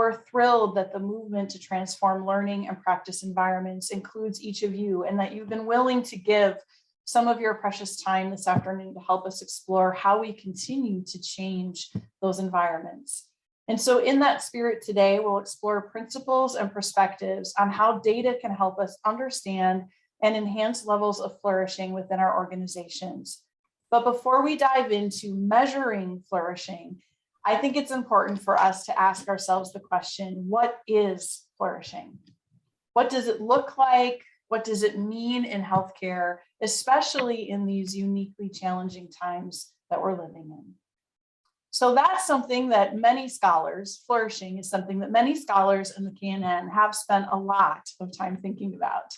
we're thrilled that the movement to transform learning and practice environments includes each of you, and that you've been willing to give some of your precious time this afternoon to help us explore how we continue to change those environments. And so in that spirit today, we'll explore principles and perspectives on how data can help us understand and enhance levels of flourishing within our organizations. But before we dive into measuring flourishing, I think it's important for us to ask ourselves the question, what is flourishing? What does it look like? What does it mean in healthcare, especially in these uniquely challenging times that we're living in? So that's something that many scholars, flourishing is something that many scholars in the KNN have spent a lot of time thinking about.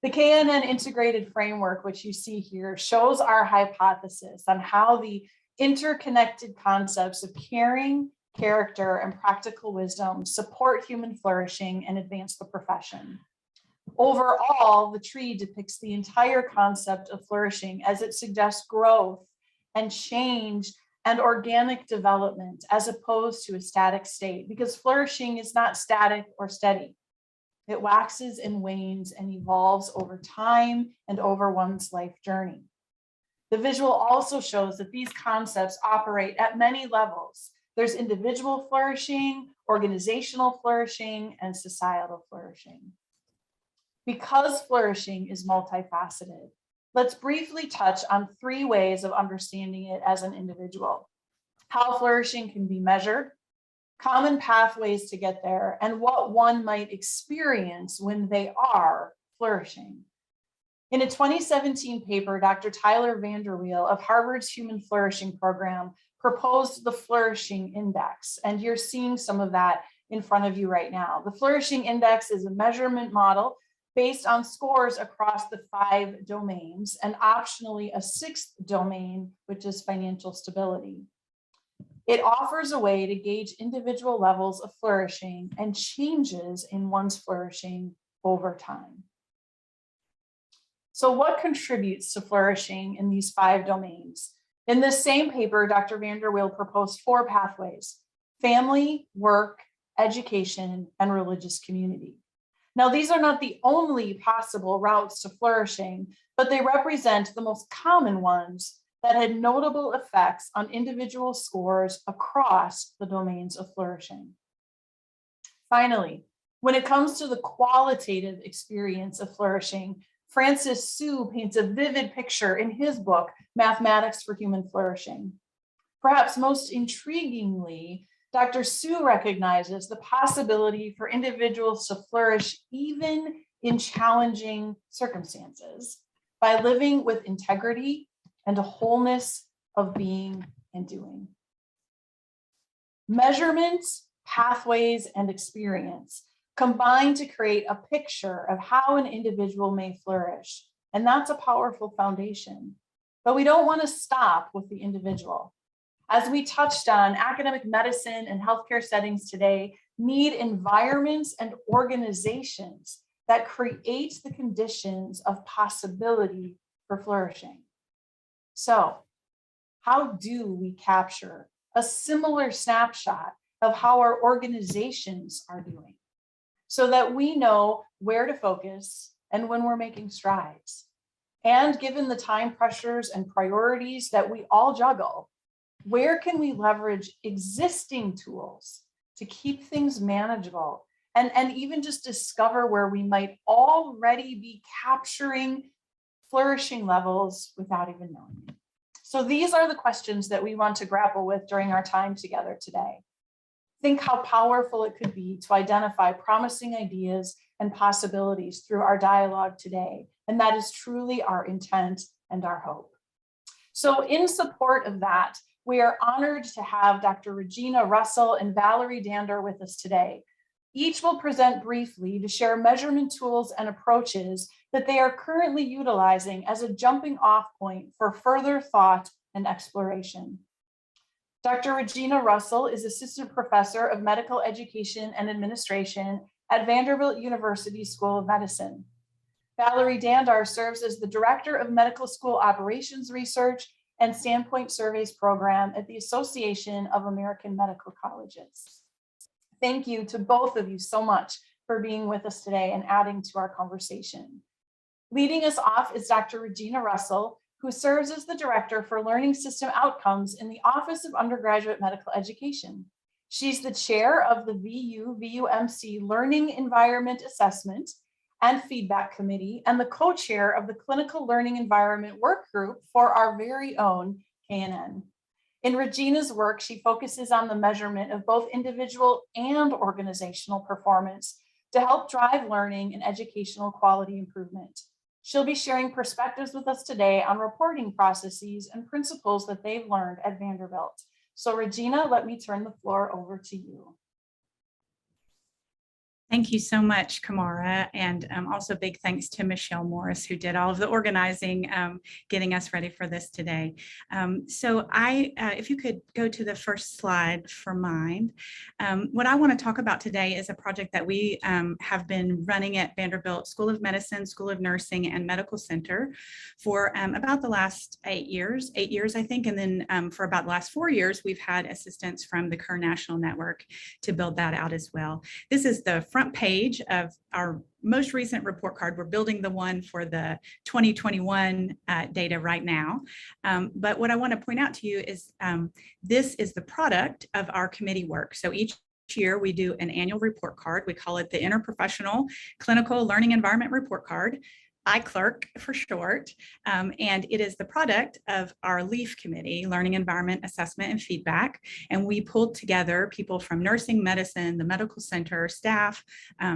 The KNN integrated framework, which you see here, shows our hypothesis on how the interconnected concepts of caring, character, and practical wisdom support human flourishing and advance the profession. Overall, the tree depicts the entire concept of flourishing as it suggests growth and change and organic development as opposed to a static state, because flourishing is not static or steady. It waxes and wanes and evolves over time and over one's life journey. The visual also shows that these concepts operate at many levels. There's individual flourishing, organizational flourishing, and societal flourishing. Because flourishing is multifaceted, let's briefly touch on 3 ways of understanding it as an individual: how flourishing can be measured, common pathways to get there, and what one might experience when they are flourishing. In a 2017 paper, Dr. Tyler Vanderbilt of Harvard's Human Flourishing Program proposed the Flourishing Index, and you're seeing some of that in front of you right now. The Flourishing Index is a measurement model based on scores across the 5 domains, and optionally a 6th domain, which is financial stability. It offers a way to gauge individual levels of flourishing and changes in one's flourishing over time. So what contributes to flourishing in these 5 domains? In this same paper, Dr. Vanderbilt proposed 4 pathways: family, work, education, and religious community. Now, these are not the only possible routes to flourishing, but they represent the most common ones that had notable effects on individual scores across the domains of flourishing. Finally, when it comes to the qualitative experience of flourishing, Francis Su paints a vivid picture in his book, Mathematics for Human Flourishing. Perhaps most intriguingly, Dr. Su recognizes the possibility for individuals to flourish even in challenging circumstances by living with integrity and a wholeness of being and doing. Measurements, pathways, and experience combine to create a picture of how an individual may flourish, and that's a powerful foundation. But we don't want to stop with the individual. As we touched on, academic medicine and healthcare settings today need environments and organizations that create the conditions of possibility for flourishing. So, how do we capture a similar snapshot of how our organizations are doing, so that we know where to focus and when we're making strides? And given the time pressures and priorities that we all juggle, where can we leverage existing tools to keep things manageable and even just discover where we might already be capturing flourishing levels without even knowing it? So these are the questions that we want to grapple with during our time together today. Think how powerful it could be to identify promising ideas and possibilities through our dialogue today. And that is truly our intent and our hope. So in support of that, we are honored to have Dr. Regina Russell and Valerie Dandar with us today. Each will present briefly to share measurement tools and approaches that they are currently utilizing as a jumping off point for further thought and exploration. Dr. Regina Russell is Assistant Professor of Medical Education and Administration at Vanderbilt University School of Medicine. Valerie Dandar serves as the Director of Medical School Operations Research and Standpoint Surveys Program at the Association of American Medical Colleges. Thank you to both of you so much for being with us today and adding to our conversation. Leading us off is Dr. Regina Russell, who serves as the Director for Learning System Outcomes in the Office of Undergraduate Medical Education. She's the chair of the VUMC Learning Environment Assessment and Feedback Committee and the co-chair of the Clinical Learning Environment Work Group for our very own KNN. In Regina's work, she focuses on the measurement of both individual and organizational performance to help drive learning and educational quality improvement. She'll be sharing perspectives with us today on reporting processes and principles that they've learned at Vanderbilt. So Regina, let me turn the floor over to you. Thank you so much, Kamara, and also big thanks to Michelle Morris, who did all of the organizing, getting us ready for this today. If you could go to the first slide for mine. What I want to talk about today is a project that we have been running at Vanderbilt School of Medicine, School of Nursing, and Medical Center for about the last 8 years, I think, and then for about the last 4 years, we've had assistance from the Kern National Network to build that out as well. This is the front page of our most recent report card. We're building the one for the 2021 data right now. But what I want to point out to you is this is the product of our committee work. So each year we do an annual report card. We call it the Interprofessional Clinical Learning Environment Report Card, iCLERC for short, and it is the product of our LEAF committee, Learning Environment Assessment and Feedback, and we pulled together people from nursing, medicine, the medical center, staff,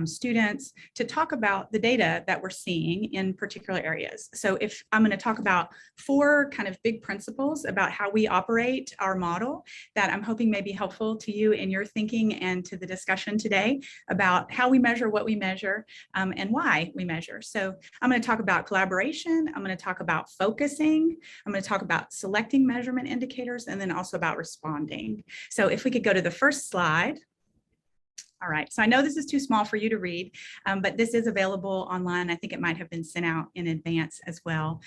students, to talk about the data that we're seeing in particular areas. So if I'm going to talk about 4 kind of big principles about how we operate our model that I'm hoping may be helpful to you in your thinking and to the discussion today about how we measure what we measure and why we measure. So I'm going to talk about collaboration. I'm going to talk about focusing. I'm going to talk about selecting measurement indicators, and then also about responding. So if we could go to the first slide. All right, so I know this is too small for you to read, but this is available online. I think it might have been sent out in advance as well.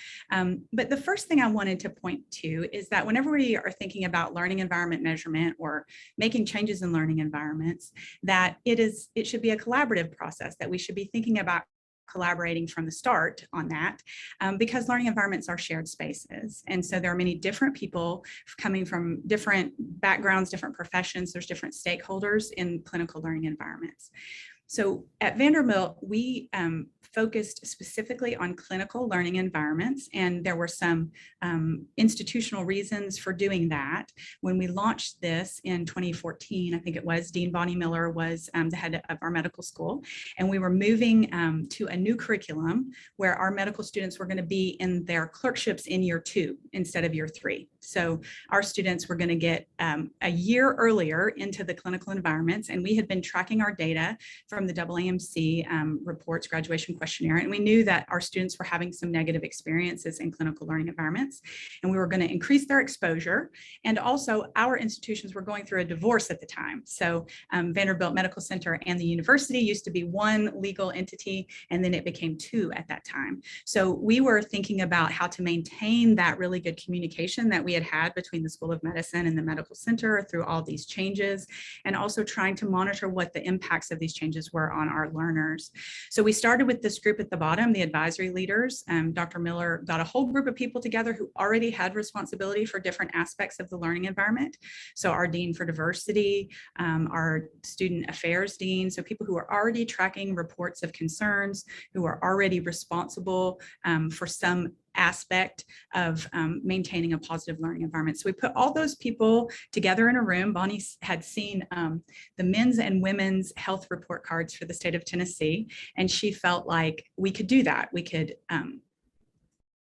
But the first thing I wanted to point to is that whenever we are thinking about learning environment measurement or making changes in learning environments, that it should be a collaborative process, that we should be thinking about collaborating from the start on that, because learning environments are shared spaces. And so there are many different people coming from different backgrounds, different professions, there's different stakeholders in clinical learning environments. So at Vanderbilt, we focused specifically on clinical learning environments, and there were some institutional reasons for doing that. When we launched this in 2014, I think it was, Dean Bonnie Miller was the head of our medical school, and we were moving to a new curriculum where our medical students were going to be in their clerkships in year 2 instead of year 3. So our students were going to get a year earlier into the clinical environments, and we had been tracking our data from the AAMC reports graduation questionnaire, and we knew that our students were having some negative experiences in clinical learning environments, and we were going to increase their exposure. And also our institutions were going through a divorce at the time. So Vanderbilt Medical Center and the university used to be one legal entity, and then it became 2 at that time. So we were thinking about how to maintain that really good communication that we had between the School of Medicine and the medical center through all these changes, and also trying to monitor what the impacts of these changes were on our learners. So we started with this group at the bottom, the advisory leaders. Dr. Miller got a whole group of people together who already had responsibility for different aspects of the learning environment. So our dean for diversity, our student affairs dean, so people who are already tracking reports of concerns, who are already responsible for some aspect of maintaining a positive learning environment. So we put all those people together in a room. Bonnie had seen the men's and women's health report cards for the state of Tennessee, and she felt like we could do that. We could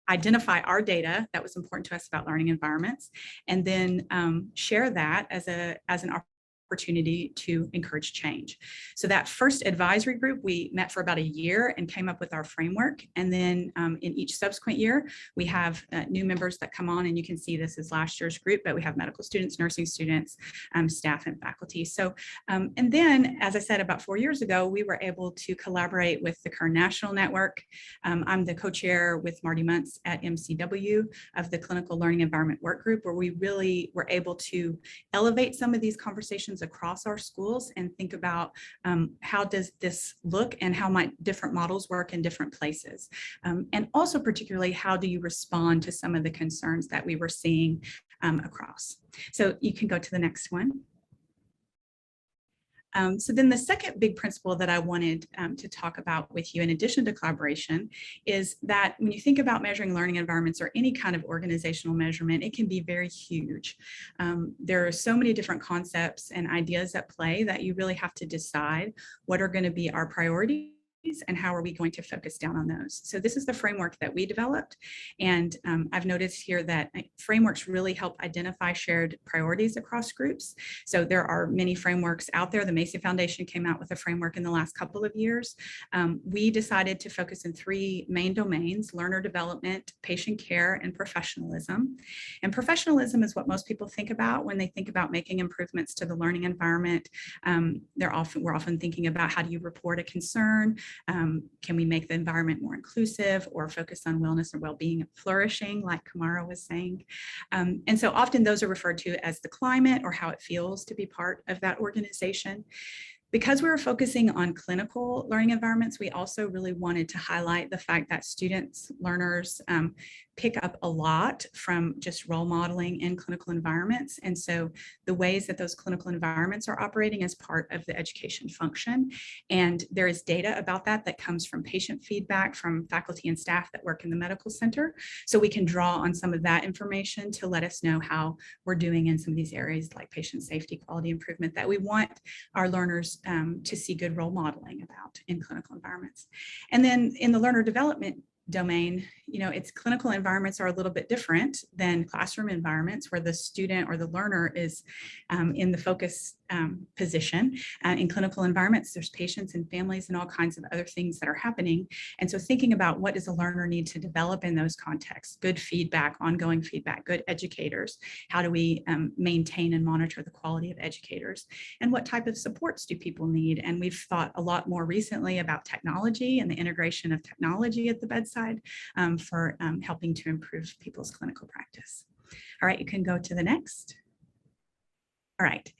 identify our data that was important to us about learning environments, and then share that as an opportunity to encourage change. So that first advisory group, we met for about a year and came up with our framework. And then in each subsequent year, we have new members that come on, and you can see this is last year's group, but we have medical students, nursing students, staff, and faculty. So, and then, as I said, about 4 years ago, we were able to collaborate with the Kern National Network. I'm the co-chair with Marty Muntz at MCW of the Clinical Learning Environment Work Group, where we really were able to elevate some of these conversations systems across our schools and think about how does this look and how might different models work in different places. And also particularly, how do you respond to some of the concerns that we were seeing across? So you can go to the next one. So then the second big principle that I wanted to talk about with you, in addition to collaboration, is that when you think about measuring learning environments or any kind of organizational measurement, it can be very huge. There are so many different concepts and ideas at play that you really have to decide what are going to be our priorities and how are we going to focus down on those. So this is the framework that we developed. And I've noticed here that frameworks really help identify shared priorities across groups. So there are many frameworks out there. The Macy Foundation came out with a framework in the last couple of years. We decided to focus in three main domains: learner development, patient care, and professionalism. And professionalism is what most people think about when they think about making improvements to the learning environment. We're often thinking about, how do you report a concern? Can we make the environment more inclusive, or focus on wellness or well-being and flourishing, like Kamara was saying? And so often those are referred to as the climate, or how it feels to be part of that organization. Because we were focusing on clinical learning environments, we also really wanted to highlight the fact that students, learners, pick up a lot from just role modeling in clinical environments. And so the ways that those clinical environments are operating as part of the education function. And there is data about that that comes from patient feedback from faculty and staff that work in the medical center. So we can draw on some of that information to let us know how we're doing in some of these areas, like patient safety, quality improvement, that we want our learners to see good role modeling about in clinical environments. And then in the learner development domain, its clinical environments are a little bit different than classroom environments, where the student or the learner is in the focus position. In clinical environments, there's patients and families and all kinds of other things that are happening. And so thinking about, what does a learner need to develop in those contexts? Good feedback, ongoing feedback, good educators. How do we maintain and monitor the quality of educators? And what type of supports do people need? And we've thought a lot more recently about technology and the integration of technology at the bedside for helping to improve people's clinical practice. All right, you can go to the next. All right.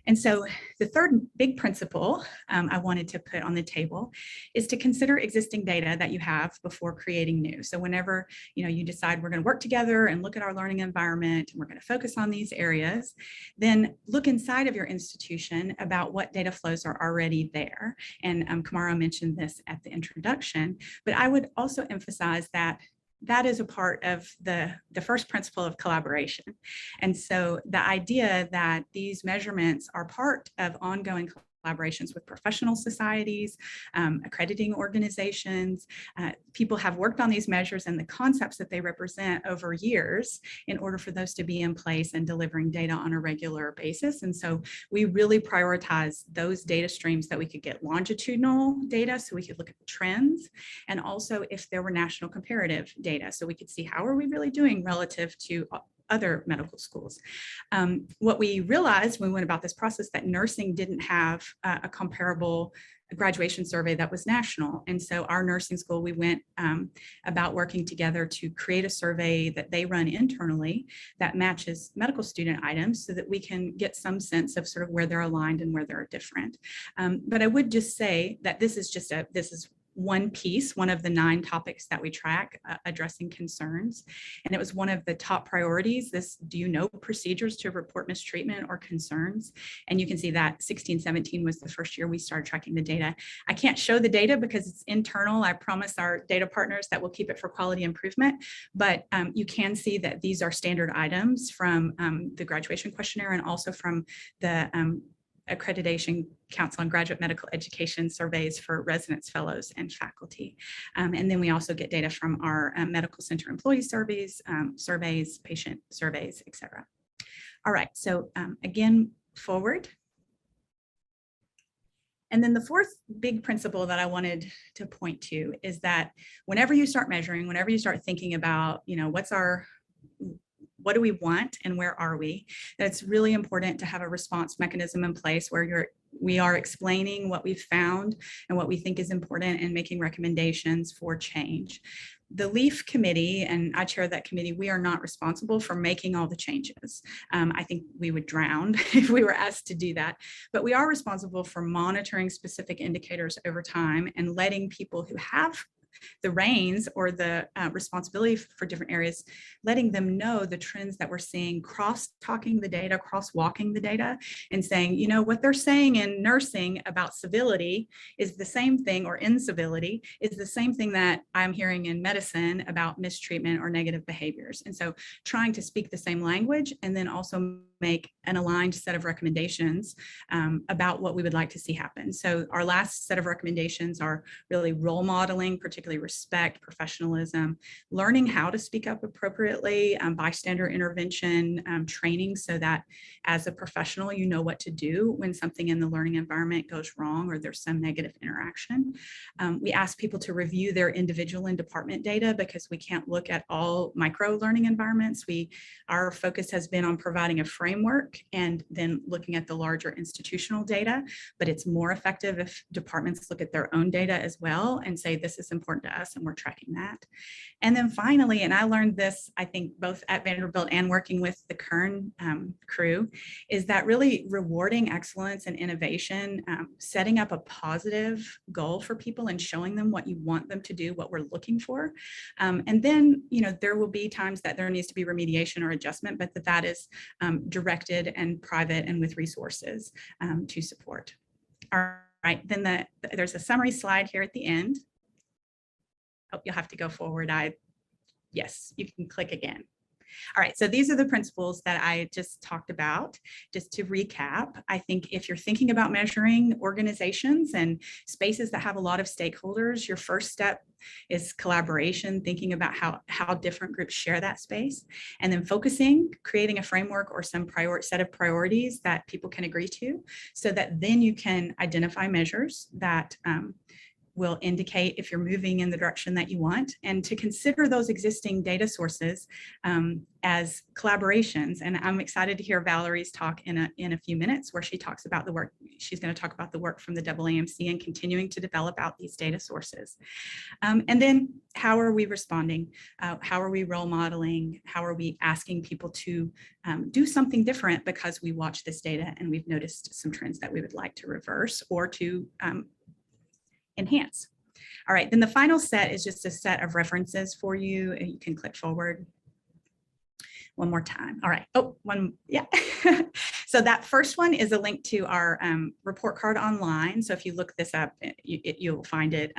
And so the third big principle I wanted to put on the table is to consider existing data that you have before creating new. So whenever you decide we're going to work together and look at our learning environment, and we're going to focus on these areas, then look inside of your institution about what data flows are already there. And Kamara mentioned this at the introduction, but I would also emphasize that that is a part of the first principle of collaboration. And so the idea that these measurements are part of ongoing collaborations with professional societies, accrediting organizations. People have worked on these measures and the concepts that they represent over years in order for those to be in place and delivering data on a regular basis. And so we really prioritize those data streams that we could get longitudinal data, so we could look at the trends, and also if there were national comparative data, so we could see how are we really doing relative to other medical schools. What we realized when we went about this process, that nursing didn't have a comparable graduation survey that was national. And so our nursing school, we went about working together to create a survey that they run internally that matches medical student items, so that we can get some sense of sort of where they're aligned and where they're different. But I would just say that this is one piece, one of the 9 topics that we track, addressing concerns. And it was one of the top priorities, this, do you know procedures to report mistreatment or concerns? And you can see that 16-17 was the first year we started tracking the data. I can't show the data because it's internal. I promise our data partners that we'll keep it for quality improvement, but you can see that these are standard items from the graduation questionnaire, and also from the Accreditation Council on Graduate Medical Education surveys for residents, fellows, and faculty. And then we also get data from our medical center employee surveys, patient surveys, etc. All right, so again, forward. And then the fourth big principle that I wanted to point to is that whenever you start measuring, whenever you start thinking about, what do we want and where are we? That's really important to have a response mechanism in place where we are explaining what we've found and what we think is important and making recommendations for change. The LEAF committee, and I chair that committee, we are not responsible for making all the changes. I think we would drown if we were asked to do that, but we are responsible for monitoring specific indicators over time and letting people who have the reins or the responsibility for different areas, letting them know the trends that we're seeing, cross-talking the data, cross-walking the data, and saying, you know, what they're saying in nursing about civility is the same thing, or incivility is the same thing that I'm hearing in medicine about mistreatment or negative behaviors. And so trying to speak the same language and then also make an aligned set of recommendations about what we would like to see happen. So our last set of recommendations are really role modeling, particularly respect, professionalism, learning how to speak up appropriately, bystander intervention, training, so that as a professional, you know what to do when something in the learning environment goes wrong or there's some negative interaction. We ask people to review their individual and department data because we can't look at all micro learning environments. Our focus has been on providing a framework and then looking at the larger institutional data, but it's more effective if departments look at their own data as well and say, this is important to us and we're tracking that. And then finally, and I learned this, I think, both at Vanderbilt and working with the Kern crew, is that really rewarding excellence and innovation, setting up a positive goal for people and showing them what you want them to do, what we're looking for. And then, you know, there will be times that there needs to be remediation or adjustment, but that is directed and private and with resources to support. All right, then there's a summary slide here at the end. Oh, you'll have to go forward. Yes, you can click again. All right, so these are the principles that I just talked about. Just to recap, I think if you're thinking about measuring organizations and spaces that have a lot of stakeholders, your first step is collaboration, thinking about how different groups share that space, and then focusing, creating a framework or some set of priorities that people can agree to, so that then you can identify measures that will indicate if you're moving in the direction that you want, and to consider those existing data sources as collaborations. And I'm excited to hear Valerie's talk in a few minutes, where she talks about the work. She's going to talk about the work from the AAMC and continuing to develop out these data sources. And then how are we responding? How are we role modeling? How are we asking people to do something different because we watch this data and we've noticed some trends that we would like to reverse or to enhance. All right, then the final set is just a set of references for you. You can click forward one more time. All right, yeah. So that first one is a link to our report card online. So if you look this up, you'll find it.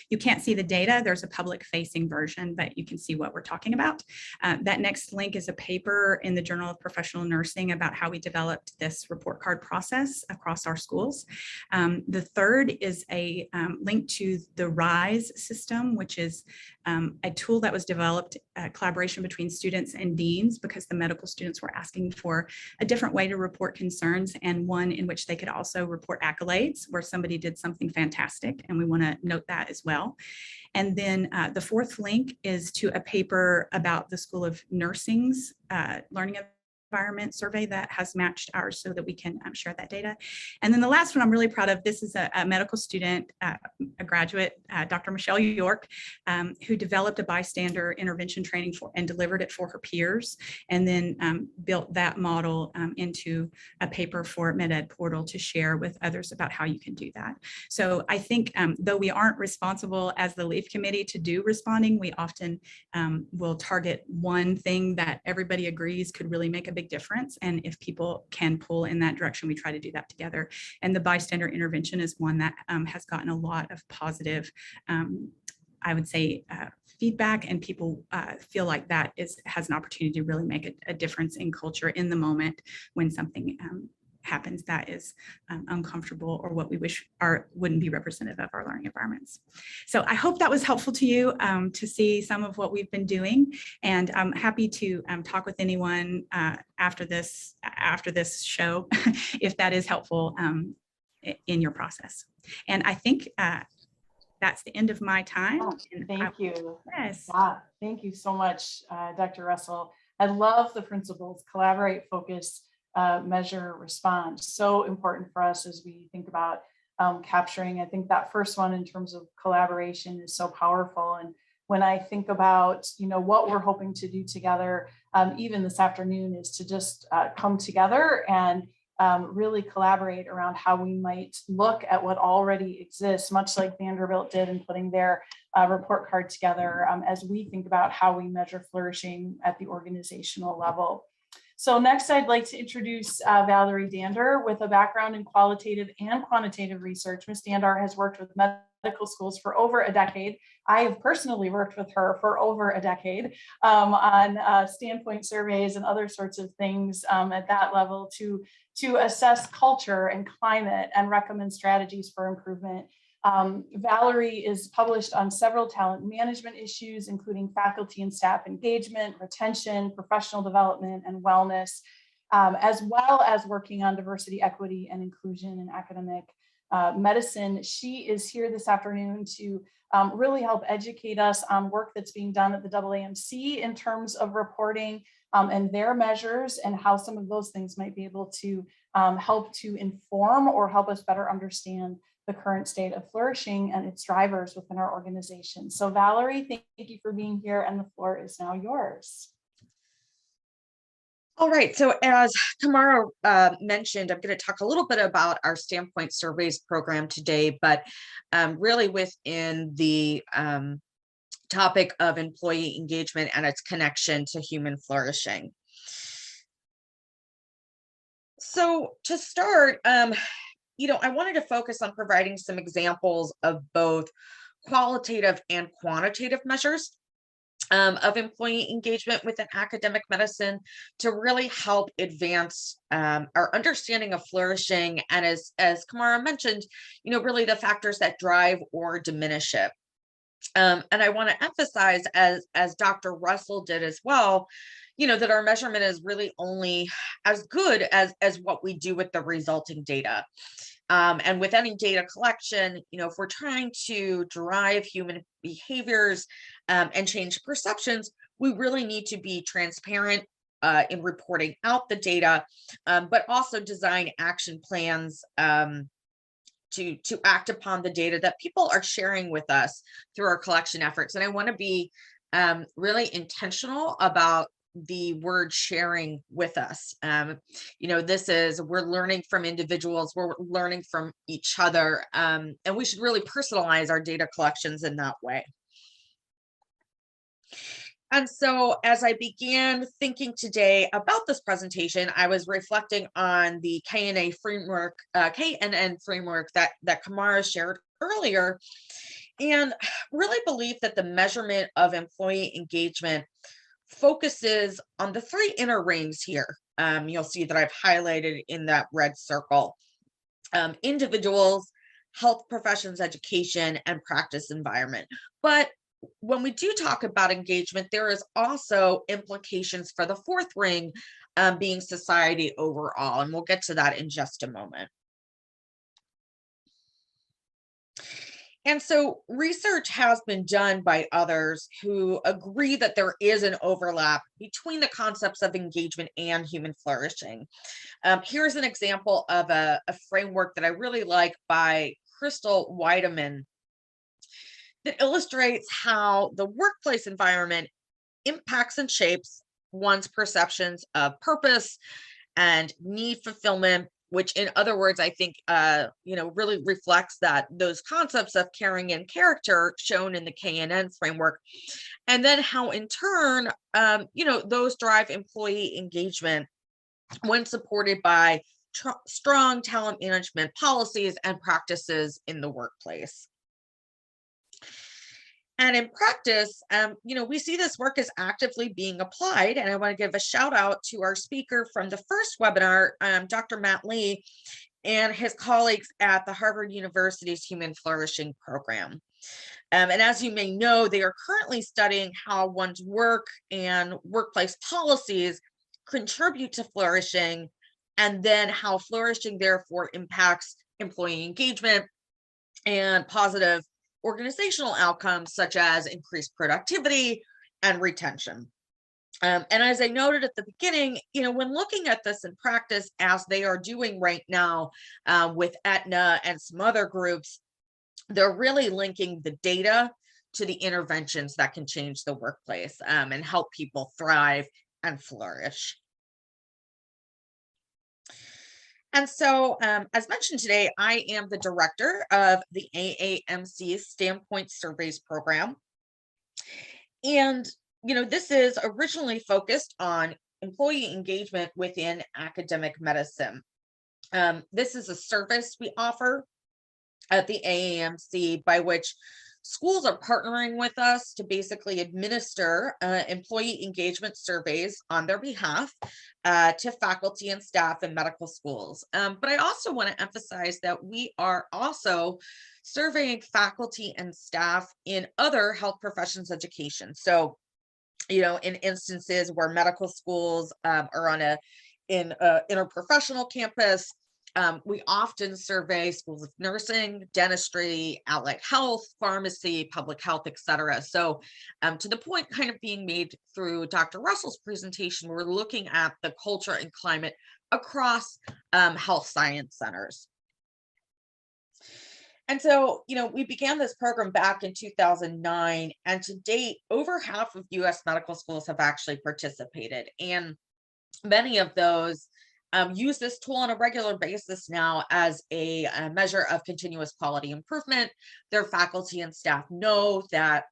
You can't see the data. There's a public facing version, but you can see what we're talking about. That next link is a paper in the Journal of Professional Nursing about how we developed this report card process across our schools. The third is a link to the RISE system, which is a tool that was developed, collaboration between students and deans, because the medical students were asking for a different way to report concerns, and one in which they could also report accolades where somebody did something fantastic, and we want to note that as well. And then the fourth link is to a paper about the School of Nursing's learning environment survey that has matched ours so that we can share that data. And then the last one I'm really proud of, this is a medical student, a graduate, Dr. Michelle York, who developed a bystander intervention training and delivered it for her peers, and then built that model into a paper for MedEd Portal to share with others about how you can do that. So I think though we aren't responsible as the LEAF committee to do responding, we often will target one thing that everybody agrees could really make a big difference. And if people can pull in that direction, we try to do that together. And the bystander intervention is one that has gotten a lot of positive, I would say, feedback, and people feel like that has an opportunity to really make a difference in culture in the moment when something happens that is uncomfortable or what we wish wouldn't be representative of our learning environments. So I hope that was helpful to you to see some of what we've been doing, and I'm happy to talk with anyone after this show if that is helpful in your process. And I think that's the end of my time. Oh, thank you. Yes. Yeah, thank you so much, Dr. Russell. I love the principles: collaborate, focus, measure, respond. So important for us as we think about capturing. I think that first one in terms of collaboration is so powerful. And when I think about, what we're hoping to do together, even this afternoon, is to just come together and really collaborate around how we might look at what already exists, much like Vanderbilt did in putting their report card together, as we think about how we measure flourishing at the organizational level. So next, I'd like to introduce Valerie Dandar. With a background in qualitative and quantitative research, Ms. Dandar has worked with medical schools for over a decade. I have personally worked with her for over a decade on standpoint surveys and other sorts of things at that level to assess culture and climate and recommend strategies for improvement. Valerie is published on several talent management issues, including faculty and staff engagement, retention, professional development, and wellness, as well as working on diversity, equity, and inclusion in academic medicine. She is here this afternoon to really help educate us on work that's being done at the AAMC in terms of reporting and their measures, and how some of those things might be able to help to inform or help us better understand the current state of flourishing and its drivers within our organization. So Valerie, thank you for being here, and the floor is now yours. All right, so as Tamara mentioned, I'm going to talk a little bit about our Standpoint Surveys program today, but really within the topic of employee engagement and its connection to human flourishing. So to start, I wanted to focus on providing some examples of both qualitative and quantitative measures of employee engagement within academic medicine to really help advance our understanding of flourishing, and as Kamara mentioned, really the factors that drive or diminish it. And I want to emphasize, as Dr. Russell did as well, that our measurement is really only as good as what we do with the resulting data. And with any data collection, if we're trying to drive human behaviors and change perceptions, we really need to be transparent in reporting out the data, but also design action plans to act upon the data that people are sharing with us through our collection efforts. And I want to be really intentional about the word sharing with us. We're learning from individuals, we're learning from each other, and we should really personalize our data collections in that way. And so as I began thinking today about this presentation, I was reflecting on the KNN framework that Kamara shared earlier, and really believe that the measurement of employee engagement focuses on the three inner rings here. You'll see that I've highlighted in that red circle: individuals, health professions, education, and practice environment. But when we do talk about engagement, there is also implications for the fourth ring, being society overall, and we'll get to that in just a moment. And so research has been done by others who agree that there is an overlap between the concepts of engagement and human flourishing. Here's an example of a framework that I really like by Crystal Weideman that illustrates how the workplace environment impacts and shapes one's perceptions of purpose and need fulfillment, which in other words, I think, really reflects those concepts of caring and character shown in the KNN framework. And then how in turn, those drive employee engagement when supported by strong talent management policies and practices in the workplace. And in practice, we see this work is actively being applied. And I want to give a shout out to our speaker from the first webinar, Dr. Matt Lee, and his colleagues at the Harvard University's Human Flourishing Program. And as you may know, they are currently studying how one's work and workplace policies contribute to flourishing, and then how flourishing therefore impacts employee engagement and positive organizational outcomes such as increased productivity and retention. And as I noted at the beginning, when looking at this in practice, as they are doing right now with Aetna and some other groups, they're really linking the data to the interventions that can change the workplace and help people thrive and flourish. And so, as mentioned today, I am the director of the AAMC Standpoint Surveys program. And, this is originally focused on employee engagement within academic medicine. This is a service we offer at the AAMC by which schools are partnering with us to basically administer employee engagement surveys on their behalf to faculty and staff in medical schools. But I also want to emphasize that we are also surveying faculty and staff in other health professions education. So, in instances where medical schools are on in interprofessional campus, we often survey schools of nursing, dentistry, allied health, pharmacy, public health, et cetera. So to the point kind of being made through Dr. Russell's presentation, we're looking at the culture and climate across health science centers. And so, we began this program back in 2009, and to date, over half of US medical schools have actually participated. And many of those use this tool on a regular basis now as a measure of continuous quality improvement. Their faculty and staff know that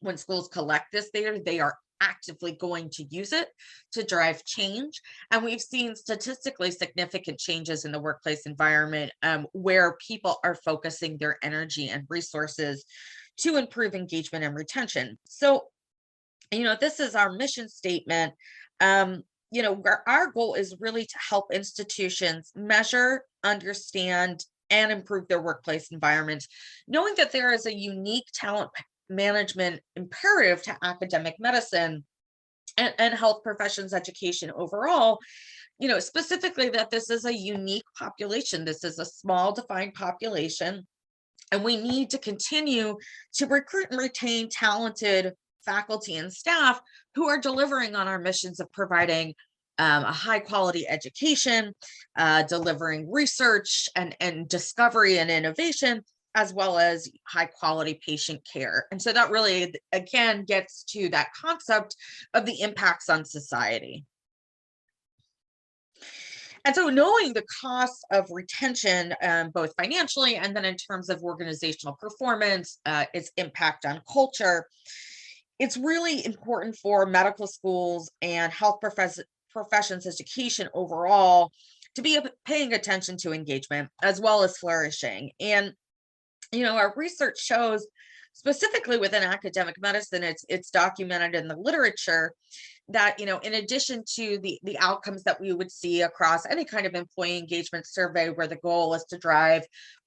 when schools collect this data, they are actively going to use it to drive change. And we've seen statistically significant changes in the workplace environment where people are focusing their energy and resources to improve engagement and retention. So, this is our mission statement. Our goal is really to help institutions measure, understand, and improve their workplace environment, knowing that there is a unique talent management imperative to academic medicine and health professions education overall, specifically that this is a unique population. This is a small defined population, and we need to continue to recruit and retain talented faculty and staff who are delivering on our missions of providing a high quality education, delivering research and discovery and innovation, as well as high quality patient care. And so that really, again, gets to that concept of the impacts on society. And so knowing the costs of retention, both financially and then in terms of organizational performance, its impact on culture, it's really important for medical schools and health professions education overall to be paying attention to engagement as well as flourishing. And our research shows, specifically within academic medicine, it's documented in the literature that, in addition to the outcomes that we would see across any kind of employee engagement survey where the goal is to drive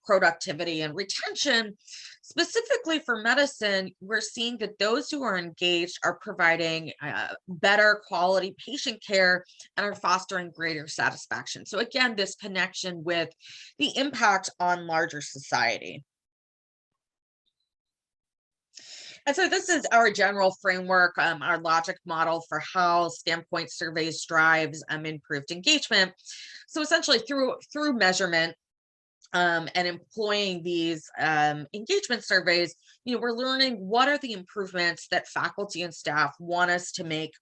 productivity and retention, specifically for medicine, we're seeing that those who are engaged are providing better quality patient care and are fostering greater satisfaction. So again, this connection with the impact on larger society. And so this is our general framework, our logic model for how Standpoint surveys drives improved engagement. So essentially through measurement and employing these engagement surveys, we're learning what are the improvements that faculty and staff want us to make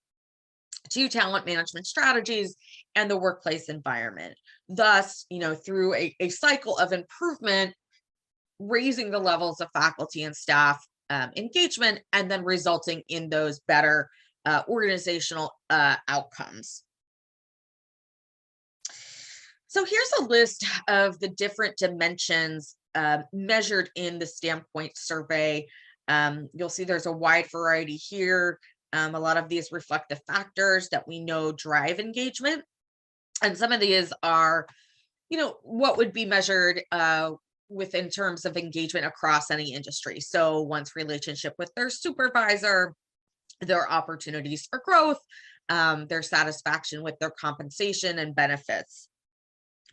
to talent management strategies and the workplace environment. Thus, through a cycle of improvement, raising the levels of faculty and staff engagement, and then resulting in those better organizational outcomes. So here's a list of the different dimensions measured in the Standpoint survey. You'll see there's a wide variety here. A lot of these reflect the factors that we know drive engagement. And some of these are, what would be measured in terms of engagement across any industry. So one's relationship with their supervisor, their opportunities for growth, their satisfaction with their compensation and benefits.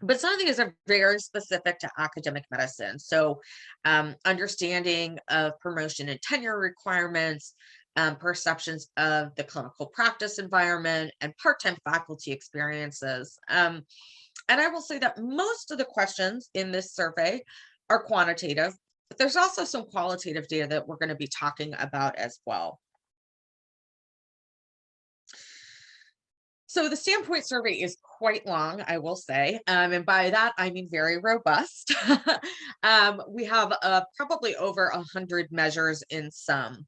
But some of these are very specific to academic medicine. So understanding of promotion and tenure requirements, perceptions of the clinical practice environment, and part-time faculty experiences. And I will say that most of the questions in this survey are quantitative. But there's also some qualitative data that we're going to be talking about as well. So the standpoint survey is quite long, I will say, and by that I mean very robust. We have probably over 100 measures in sum.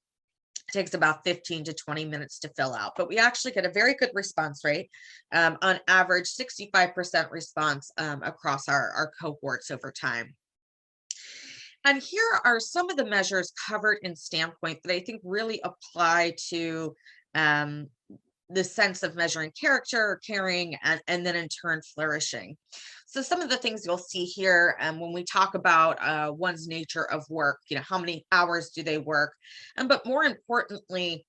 It takes about 15 to 20 minutes to fill out, but we actually get a very good response rate. On average, 65% response across our cohorts over time. And here are some of the measures covered in Standpoint that I think really apply to the sense of measuring character, caring, and then in turn flourishing. So some of the things you'll see here when we talk about one's nature of work, how many hours do they work? But more importantly,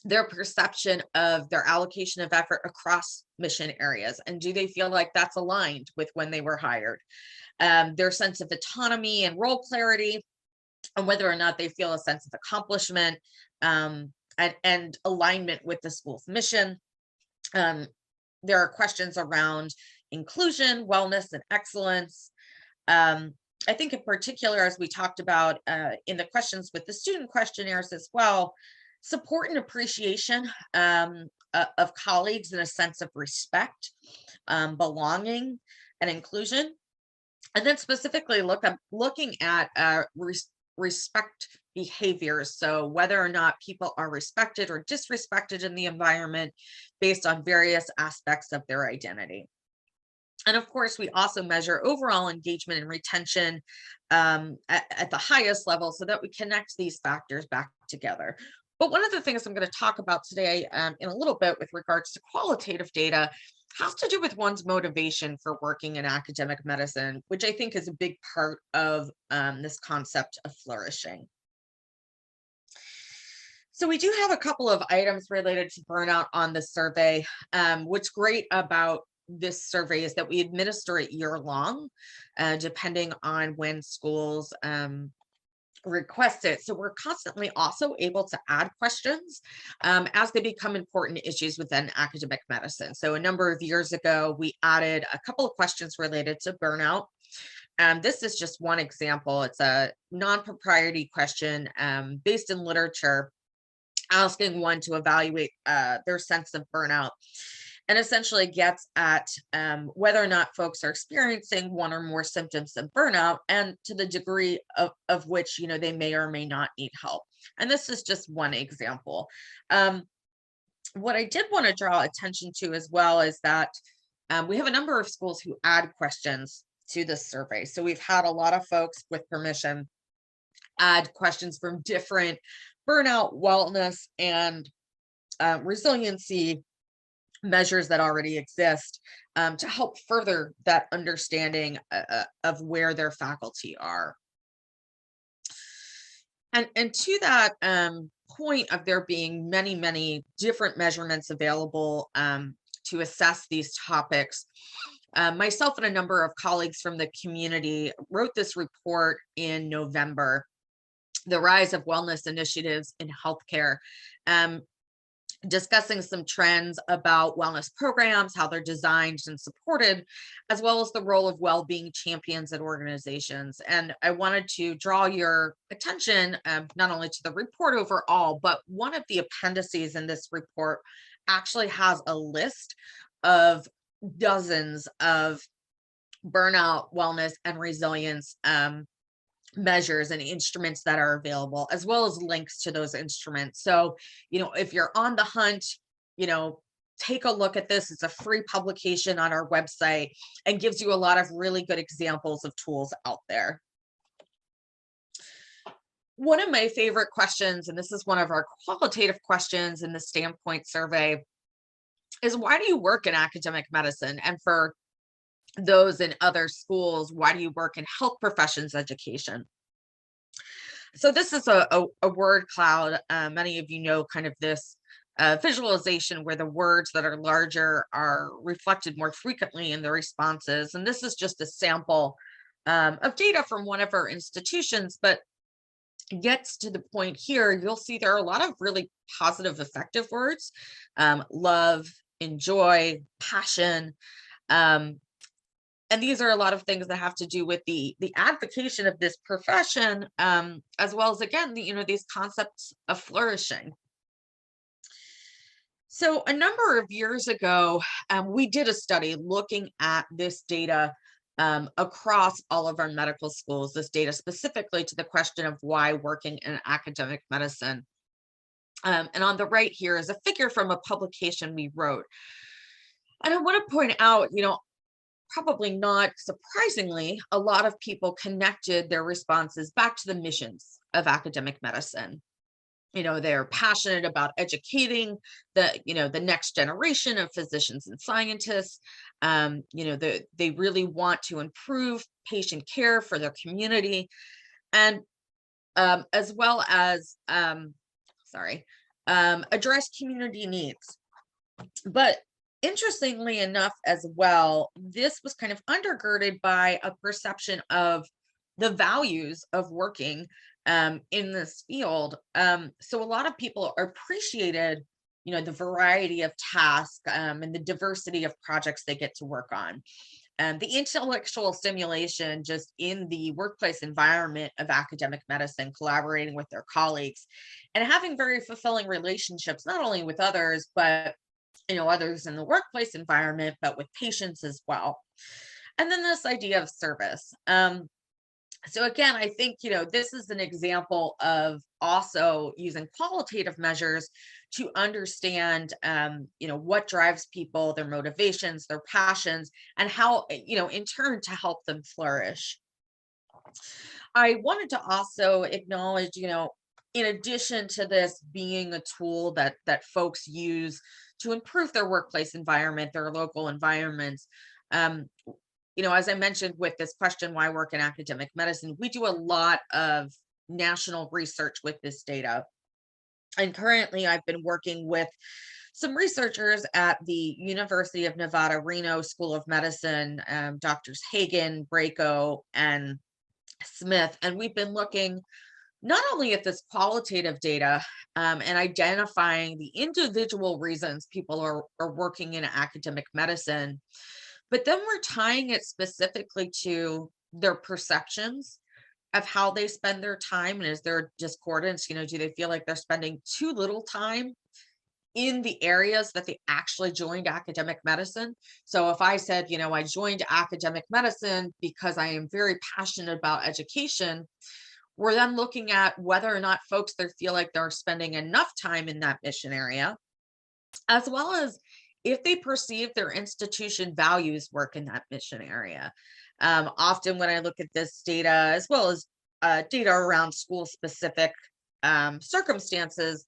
their perception of their allocation of effort across mission areas. And do they feel like that's aligned with when they were hired? Their sense of autonomy and role clarity, and whether or not they feel a sense of accomplishment and alignment with the school's mission. There are questions around inclusion, wellness, and excellence. I think in particular, as we talked about in the questions with the student questionnaires as well, support and appreciation of colleagues and a sense of respect, belonging, and inclusion. And then specifically looking at respect behaviors. So whether or not people are respected or disrespected in the environment based on various aspects of their identity. And of course, we also measure overall engagement and retention at the highest level so that we connect these factors back together. But one of the things I'm going to talk about today in a little bit with regards to qualitative data has to do with one's motivation for working in academic medicine, which I think is a big part of this concept of flourishing. So we do have a couple of items related to burnout on the survey. What's great about this survey is that we administer it year-long, depending on when schools request it. So we're constantly also able to add questions as they become important issues within academic medicine. So a number of years ago, we added a couple of questions related to burnout. This is just one example. It's a non-proprietary question based in literature, asking one to evaluate their sense of burnout, and essentially gets at whether or not folks are experiencing one or more symptoms of burnout and to the degree of which they may or may not need help. And this is just one example. What I did want to draw attention to as well is that we have a number of schools who add questions to this survey. So we've had a lot of folks with permission add questions from different burnout, wellness, and resiliency measures that already exist to help further that understanding of where their faculty are. And to that point of there being many, many different measurements available to assess these topics, myself and a number of colleagues from the community wrote this report in November, The Rise of Wellness Initiatives in Healthcare, discussing some trends about wellness programs, how they're designed and supported, as well as the role of well-being champions at organizations. And I wanted to draw your attention not only to the report overall, but one of the appendices in this report actually has a list of dozens of burnout, wellness, and resilience measures and instruments that are available, as well as links to those instruments. So, if you're on the hunt, take a look at this. It's a free publication on our website and gives you a lot of really good examples of tools out there. One of my favorite questions, and this is one of our qualitative questions in the Standpoint survey, is why do you work in academic medicine? And for those in other schools, why do you work in health professions education? So this is a word cloud. Many of you know kind of this visualization where the words that are larger are reflected more frequently in the responses. And this is just a sample of data from one of our institutions, but gets to the point here. You'll see there are a lot of really positive, effective words: love, enjoy, passion, And these are a lot of things that have to do with the advocation of this profession, as well as, again, these concepts of flourishing. So a number of years ago, we did a study looking at this data across all of our medical schools, this data specifically to the question of why working in academic medicine. And on the right here is a figure from a publication we wrote. And I want to point out, probably not surprisingly, a lot of people connected their responses back to the missions of academic medicine. They're passionate about educating the next generation of physicians and scientists. They really want to improve patient care for their community, and as well as address community needs. But interestingly enough, as well, this was kind of undergirded by a perception of the values of working in this field. So a lot of people appreciated, the variety of tasks and the diversity of projects they get to work on. The intellectual stimulation just in the workplace environment of academic medicine, collaborating with their colleagues and having very fulfilling relationships, not only with others, but others in the workplace environment, but with patients as well. And then this idea of service. So again, I think, this is an example of also using qualitative measures to understand, what drives people, their motivations, their passions, and how, in turn to help them flourish. I wanted to also acknowledge, in addition to this being a tool that folks use to improve their workplace environment, their local environments, as I mentioned with this question, why work in academic medicine, we do a lot of national research with this data. And currently I've been working with some researchers at the University of Nevada, Reno School of Medicine, Drs. Hagen, Breakout, and Smith. And we've been looking not only at this qualitative data and identifying the individual reasons people are working in academic medicine, but then we're tying it specifically to their perceptions of how they spend their time. And is there discordance? Do they feel like they're spending too little time in the areas that they actually joined academic medicine? So if I said, I joined academic medicine because I am very passionate about education, we're then looking at whether or not folks there feel like they're spending enough time in that mission area, as well as if they perceive their institution values work in that mission area. Often when I look at this data, as well as data around school-specific circumstances,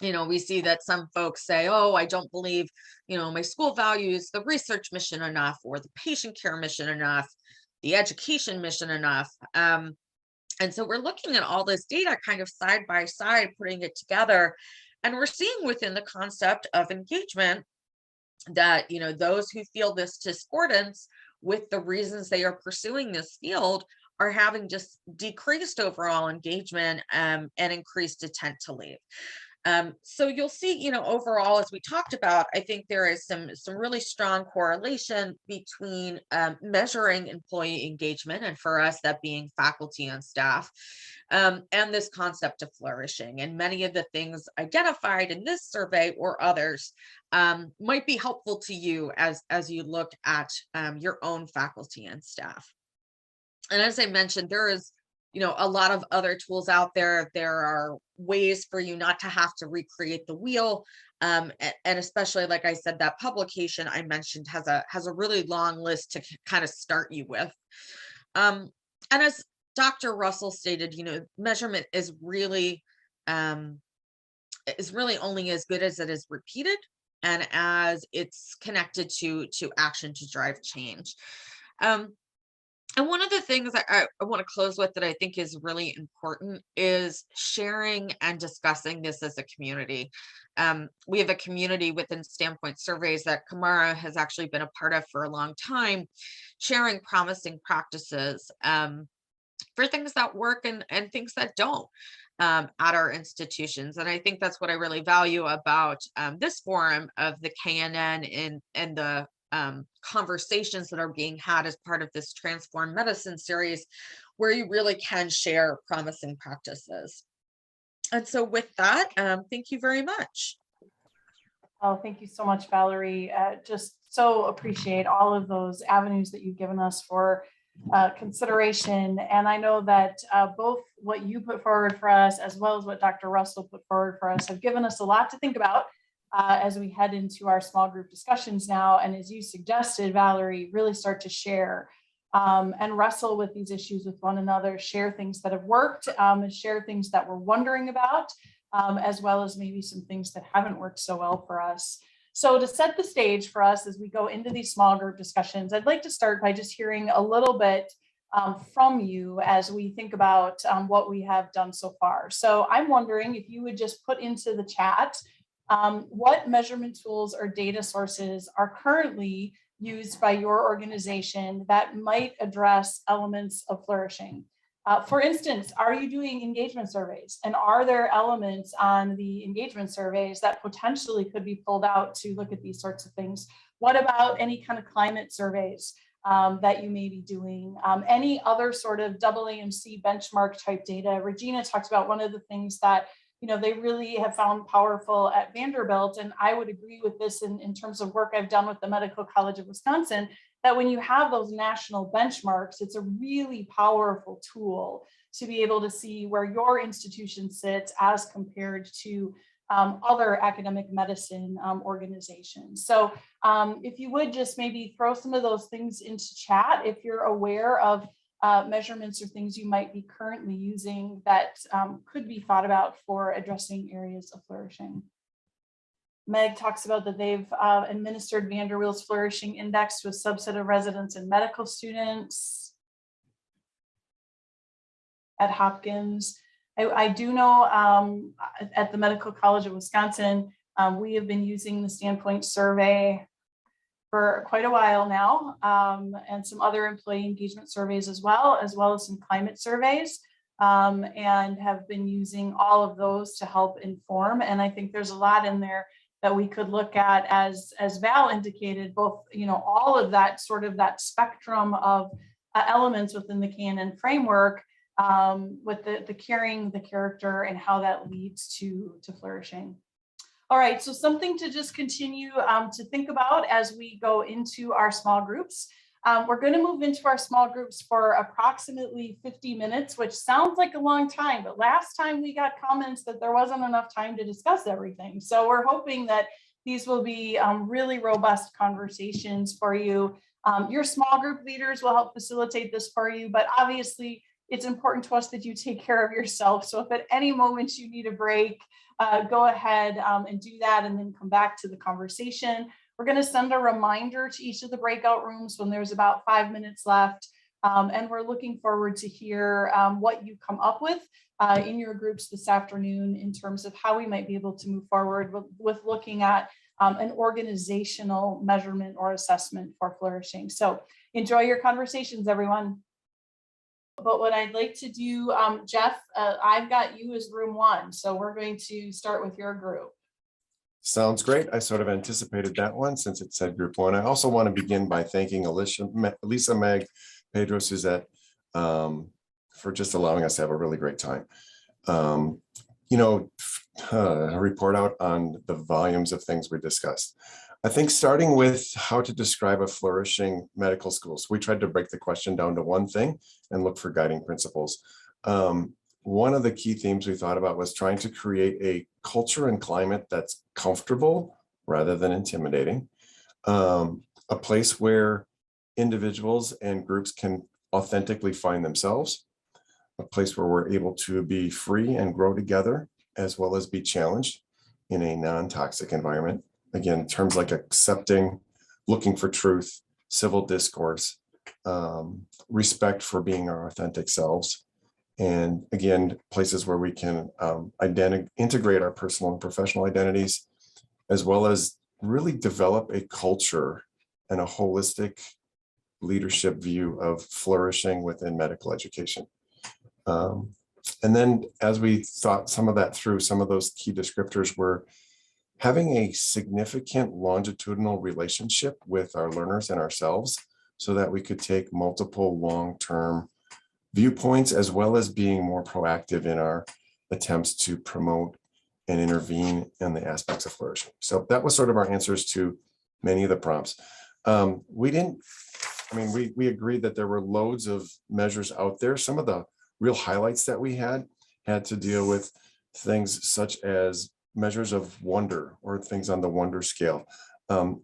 we see that some folks say, oh, I don't believe, my school values the research mission enough, or the patient care mission enough, the education mission enough. And so we're looking at all this data kind of side by side, putting it together. And we're seeing within the concept of engagement that, those who feel this discordance with the reasons they are pursuing this field are having just decreased overall engagement and increased intent to leave. So you'll see, overall, as we talked about, I think there is some really strong correlation between measuring employee engagement, and for us, that being faculty and staff, and this concept of flourishing. And many of the things identified in this survey or others might be helpful to you as you look at your own faculty and staff. And as I mentioned, there is a lot of other tools out there. There are ways for you not to have to recreate the wheel. And especially, like I said, that publication I mentioned has a really long list to kind of start you with. And as Dr. Russell stated, measurement is really only as good as it is repeated and as it's connected to action to drive change. And one of the things that I want to close with that I think is really important is sharing and discussing this as a community. We have a community within Standpoint Surveys that Kamara has actually been a part of for a long time, sharing promising practices for things that work and things that don't at our institutions. And I think that's what I really value about this forum of the KNN and the conversations that are being had as part of this Transform Medicine series, where you really can share promising practices. And so with that, thank you very much. Oh, thank you so much, Valerie. Just so appreciate all of those avenues that you've given us for consideration. And I know that both what you put forward for us, as well as what Dr. Russell put forward for us, have given us a lot to think about as we head into our small group discussions now. And as you suggested, Valerie, really start to share and wrestle with these issues with one another, share things that have worked and share things that we're wondering about, as well as maybe some things that haven't worked so well for us. So to set the stage for us as we go into these small group discussions, I'd like to start by just hearing a little bit from you as we think about what we have done so far. So I'm wondering if you would just put into the chat what measurement tools or data sources are currently used by your organization that might address elements of flourishing. For instance, are you doing engagement surveys? And are there elements on the engagement surveys that potentially could be pulled out to look at these sorts of things? What about any kind of climate surveys that you may be doing? Any other sort of AAMC benchmark type data? Regina talked about one of the things that they really have found powerful at Vanderbilt. And I would agree with this in terms of work I've done with the Medical College of Wisconsin, that when you have those national benchmarks, it's a really powerful tool to be able to see where your institution sits as compared to other academic medicine organizations. So if you would just maybe throw some of those things into chat, if you're aware of measurements or things you might be currently using that could be thought about for addressing areas of flourishing. Meg talks about that they've administered Vanderbilt's Flourishing Index to a subset of residents and medical students at Hopkins. I do know at the Medical College of Wisconsin, we have been using the Standpoint survey for quite a while now, and some other employee engagement surveys as well as some climate surveys, and have been using all of those to help inform. And I think there's a lot in there that we could look at, as Val indicated, both, all of that sort of that spectrum of elements within the canon framework, with the caring, the character, and how that leads to flourishing. All right, so something to just continue to think about as we go into our small groups. We're going to move into our small groups for approximately 50 minutes, which sounds like a long time, but last time we got comments that there wasn't enough time to discuss everything. So we're hoping that these will be really robust conversations for you. Your small group leaders will help facilitate this for you, but obviously it's important to us that you take care of yourself. So if at any moment you need a break, go ahead and do that and then come back to the conversation. We're going to send a reminder to each of the breakout rooms when there's about 5 minutes left. And we're looking forward to hear what you come up with in your groups this afternoon in terms of how we might be able to move forward with looking at an organizational measurement or assessment for flourishing. So enjoy your conversations, everyone. But what I'd like to do, Jeff, I've got you as room 1. So we're going to start with your group. Sounds great. I sort of anticipated that one since it said group 1. I also want to begin by thanking Lisa, Meg, Pedro, Suzette, for just allowing us to have a really great time. A report out on the volumes of things we discussed. I think starting with how to describe a flourishing medical school. So we tried to break the question down to one thing and look for guiding principles. One of the key themes we thought about was trying to create a culture and climate that's comfortable rather than intimidating, a place where individuals and groups can authentically find themselves, a place where we're able to be free and grow together, as well as be challenged in a non-toxic environment. Again, terms like accepting, looking for truth, civil discourse, respect for being our authentic selves. And again, places where we can integrate our personal and professional identities, as well as really develop a culture and a holistic leadership view of flourishing within medical education. And then as we thought some of that through, some of those key descriptors were having a significant longitudinal relationship with our learners and ourselves so that we could take multiple long-term viewpoints, as well as being more proactive in our attempts to promote and intervene in the aspects of flourishing. So that was sort of our answers to many of the prompts. We agreed that there were loads of measures out there. Some of the real highlights that we had to deal with things such as measures of wonder, or things on the wonder scale,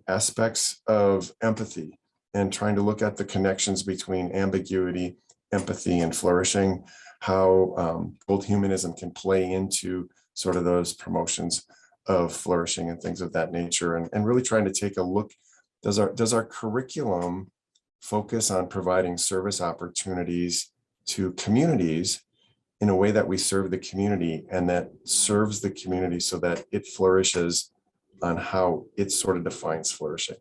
aspects of empathy, and trying to look at the connections between ambiguity, empathy, and flourishing, how both humanism can play into sort of those promotions of flourishing and things of that nature, and really trying to take a look, does our curriculum focus on providing service opportunities to communities in a way that we serve the community and that serves the community so that it flourishes on how it sort of defines flourishing.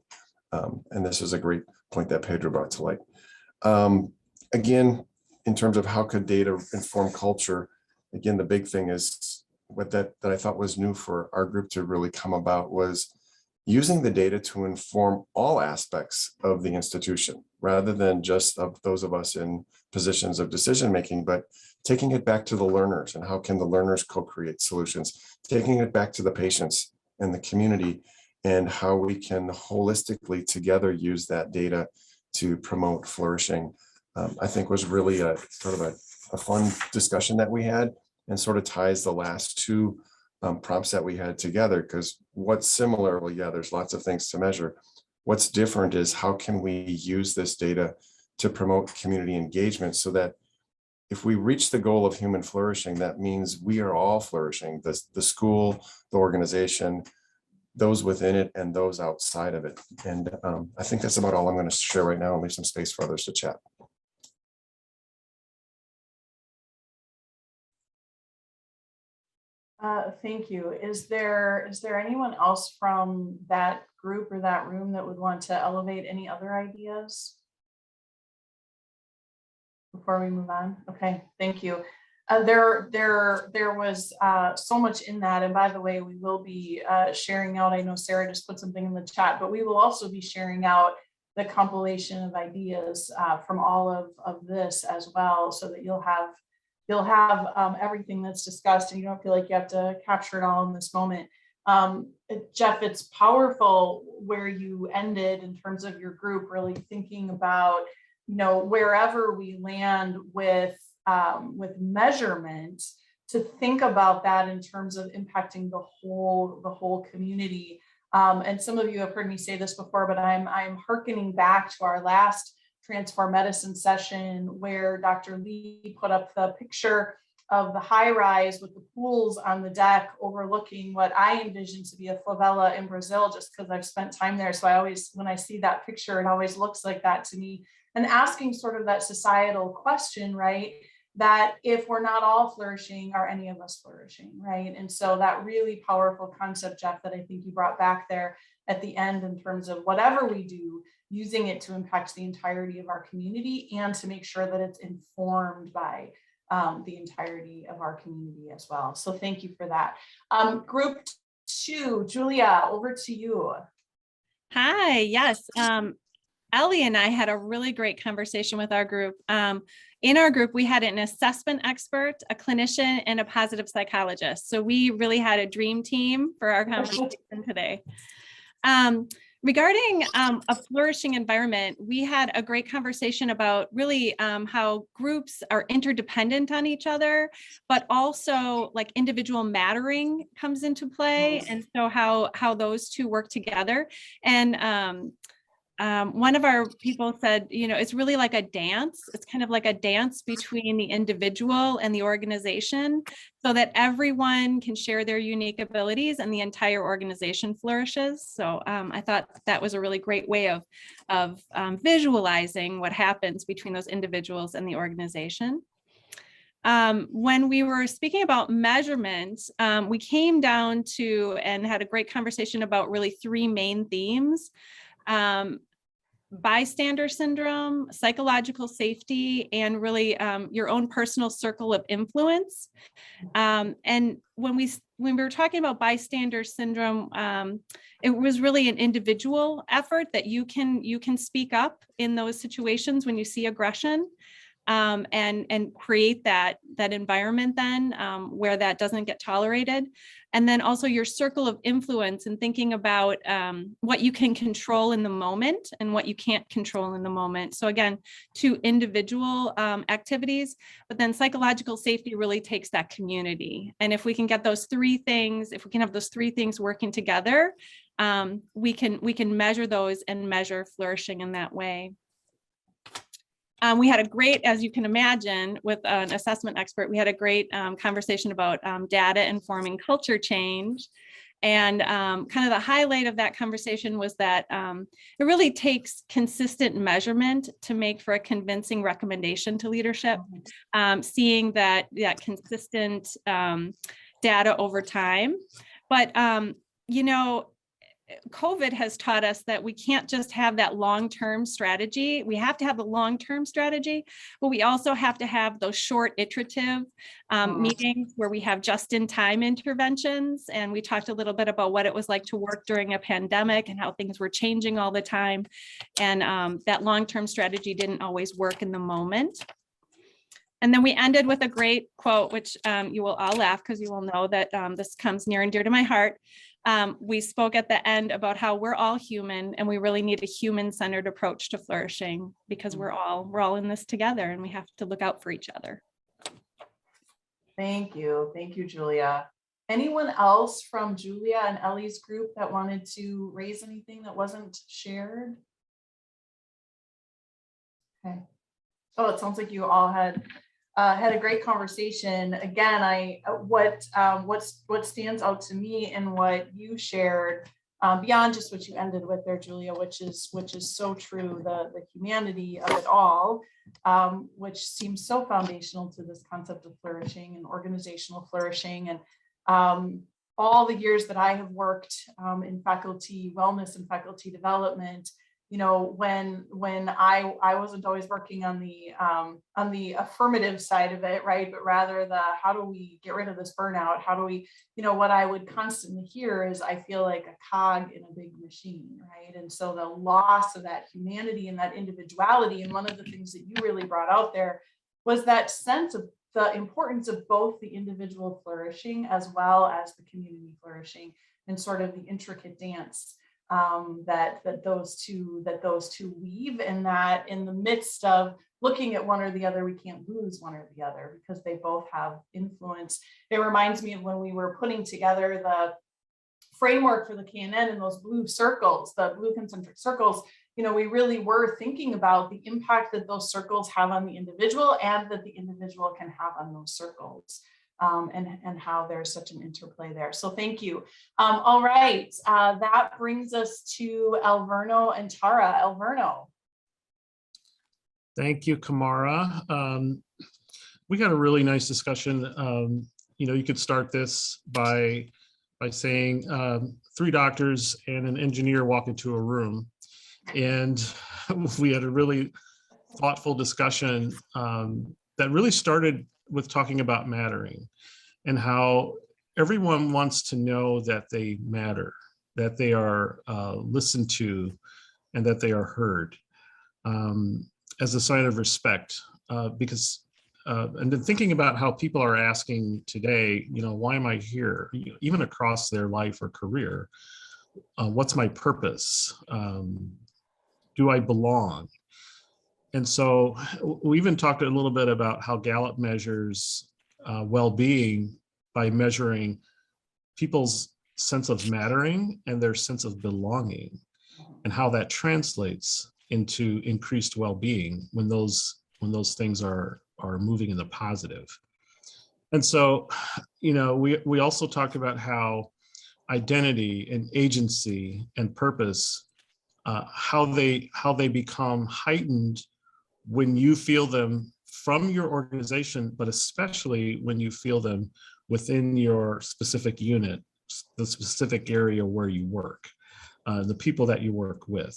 And this is a great point that Pedro brought to light. Again, in terms of how could data inform culture, again, the big thing is what that I thought was new for our group to really come about was using the data to inform all aspects of the institution, rather than just of those of us in positions of decision-making, but taking it back to the learners and how can the learners co-create solutions, taking it back to the patients and the community, and how we can holistically together use that data to promote flourishing. I think was really a sort of a fun discussion that we had, and sort of ties the last two prompts that we had together, because what's similar, well, yeah, there's lots of things to measure. What's different is how can we use this data to promote community engagement, so that if we reach the goal of human flourishing, that means we are all flourishing, the school, the organization, those within it, and those outside of it. And I think that's about all I'm going to share right now, and leave some space for others to chat. Thank you. Is there anyone else from that group or that room that would want to elevate any other ideas before we move on? Okay, thank you. There was so much in that, and by the way, we will be sharing out. I know Sarah just put something in the chat, but we will also be sharing out the compilation of ideas from all of this as well, so that you'll have everything that's discussed, and you don't feel like you have to capture it all in this moment. Jeff, it's powerful where you ended in terms of your group, really thinking about, wherever we land with measurement, to think about that in terms of impacting the whole community. And some of you have heard me say this before, but I'm hearkening back to our last TransformMedicine session, where Dr. Lee put up the picture of the high rise with the pools on the deck overlooking what I envision to be a favela in Brazil, just because I've spent time there. So I always, when I see that picture, it always looks like that to me. And asking sort of that societal question, right? That if we're not all flourishing, are any of us flourishing, right? And so that really powerful concept, Jeff, that I think you brought back there at the end, in terms of whatever we do, using it to impact the entirety of our community, and to make sure that it's informed by the entirety of our community as well. So thank you for that. Group 2, Julia, over to you. Hi, yes. Ellie and I had a really great conversation with our group. In our group, we had an assessment expert, a clinician, and a positive psychologist. So we really had a dream team for our conversation today. Regarding a flourishing environment, we had a great conversation about really how groups are interdependent on each other, but also like individual mattering comes into play. And so how those two work together. And one of our people said, it's really like a dance. It's kind of like a dance between the individual and the organization, so that everyone can share their unique abilities and the entire organization flourishes. So I thought that was a really great way of visualizing what happens between those individuals and the organization. When we were speaking about measurement, we came down to and had a great conversation about really 3 main themes. bystander syndrome, psychological safety, and really your own personal circle of influence. And when we were talking about bystander syndrome, it was really an individual effort that you can speak up in those situations when you see aggression, and create that environment then where that doesn't get tolerated. And then also your circle of influence and thinking about what you can control in the moment and what you can't control in the moment. So again, 2 individual activities, but then psychological safety really takes that community. And if we can get those 3 things, if we can have those 3 things working together, we can measure those and measure flourishing in that way. We had a great, as you can imagine, with an assessment expert, we had a great conversation about data informing culture change. And kind of the highlight of that conversation was that it really takes consistent measurement to make for a convincing recommendation to leadership, seeing that consistent data over time. But, you know, COVID has taught us that we can't just have that long-term strategy. We have to have the long-term strategy, but we also have to have those short iterative meetings where we have just-in-time interventions. And we talked a little bit about what it was like to work during a pandemic and how things were changing all the time. And that long-term strategy didn't always work in the moment. And then we ended with a great quote, which you will all laugh because you will know that this comes near and dear to my heart. We spoke at the end about how we're all human and we really need a human-centered approach to flourishing because we're all in this together and we have to look out for each other. Thank you, Julia. Anyone else from Julia and Ellie's group that wanted to raise anything that wasn't shared? Okay. Oh, it sounds like you all had a great conversation. Again, what stands out to me in what you shared, beyond just what you ended with there, Julia, which is so true, the humanity of it all, which seems so foundational to this concept of flourishing and organizational flourishing. And all the years that I have worked in faculty wellness and faculty development, you know, when I wasn't always working on the affirmative side of it, right, but rather the how do we get rid of this burnout? How do we, you know, what I would constantly hear is I feel like a cog in a big machine, right? And so the loss of that humanity and that individuality, and one of the things that you really brought out there was that sense of the importance of both the individual flourishing as well as the community flourishing, and sort of the intricate dance that those two weave, and that in the midst of looking at one or the other, we can't lose one or the other because they both have influence. It reminds me of when we were putting together the framework for the KNN and those blue circles, the blue concentric circles. You know, we really were thinking about the impact that those circles have on the individual and that the individual can have on those circles. And how there's such an interplay there. So thank you. All right, that brings us to Alverno and Tara. Alverno. Thank you, Kamara. We got a really nice discussion. You know, you could start this by saying 3 doctors and an engineer walk into a room, and we had a really thoughtful discussion that really started with talking about mattering and how everyone wants to know that they matter, that they are listened to, and that they are heard as a sign of respect. Because, and then thinking about how people are asking today, you know, why am I here? Even across their life or career, what's my purpose? Do I belong? And so we even talked a little bit about how Gallup measures well-being by measuring people's sense of mattering and their sense of belonging, and how that translates into increased well-being when those things are moving in the positive. And so, you know, we also talked about how identity and agency and purpose, how they become heightened when you feel them from your organization, but especially when you feel them within your specific unit, the specific area where you work, the people that you work with.